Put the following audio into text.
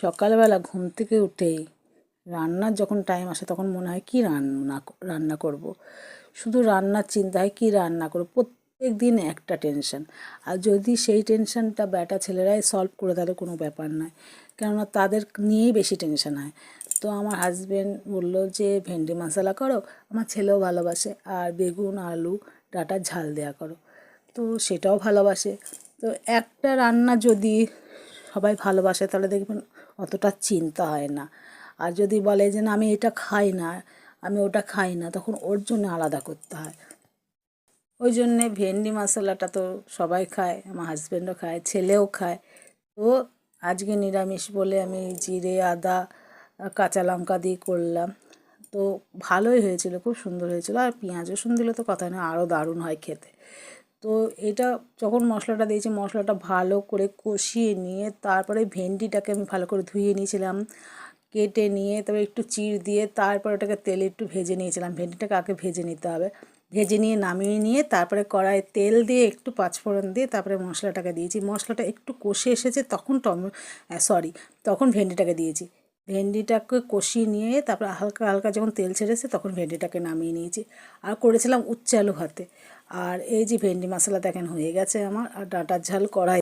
সকালবেলা ঘুম থেকে উঠেই রান্নার যখন টাইম আসে তখন মনে হয় কী রান্না করব। শুধু রান্নার চিন্তা হয় কী রান্না করব, প্রত্যেক দিন একটা টেনশন। আর যদি সেই টেনশনটা বেটা ছেলেরাই সলভ করে তাহলে কোনো ব্যাপার নয়, কেননা তাদের নিয়েই বেশি টেনশন হয়। তো আমার হাজব্যান্ড বললো যে ভেন্ডি মশলা করো, আমার ছেলেও ভালোবাসে, আর বেগুন আলু ডাঁটার ঝাল দেওয়া করো, তো সেটাও ভালোবাসে। তো একটা রান্না যদি সবাই ভালোবাসে তাহলে দেখবেন অতটা চিন্তা হয় না। আর যদি বলে যে না আমি এটা খাই না, আমি ওটা খাই না, তখন ওর জন্য আলাদা করতে হয়। ওই জন্যে ভেন্ডি মশলাটা তো সবাই খায়, আমার হাজব্যান্ডও খায়, ছেলেও খায়। তো আজকে নিরামিষ বলে আমি জিরে আদা কাঁচা লঙ্কা দিয়ে করলাম। তো ভালোই হয়েছিল, খুব সুন্দর হয়েছিল। আর পেঁয়াজ রসুন দিলে তো কথা না, আরও দারুণ হয় খেতে। তো এটা যখন মশলাটা দিয়েছি, মশলাটা ভালো করে কষিয়ে নিয়ে তারপরে ভেন্ডিটাকে আমি ভালো করে ধুয়ে নিয়েছিলাম, কেটে নিয়ে তারপরে একটু চিড় দিয়ে তারপরে ওটাকে তেলে একটু ভেজে নিয়েছিলাম। ভেন্ডিটাকে আগে ভেজে নিতে হবে, ভেজে নিয়ে নামিয়ে নিয়ে তারপরে কড়াইয়ে তেল দিয়ে একটু পাঁচফোড়ন দিয়ে তারপরে মশলাটাকে দিয়েছি। মশলাটা একটু কষে এসেছে তখন তখন ভেন্ডিটাকে দিয়েছি। ভেন্ডিটাকে কষিয়ে নিয়ে তারপরে হালকা হালকা যখন তেল ছেড়েছে তখন ভেন্ডিটাকে নামিয়ে নিয়েছি। আর করেছিলাম উচ্ছে আলু ভাতে। আর এই যে ভেন্ডি মশলা দেখেন হয়ে গেছে আমার, আর ডাঁটার ঝাল কড়াই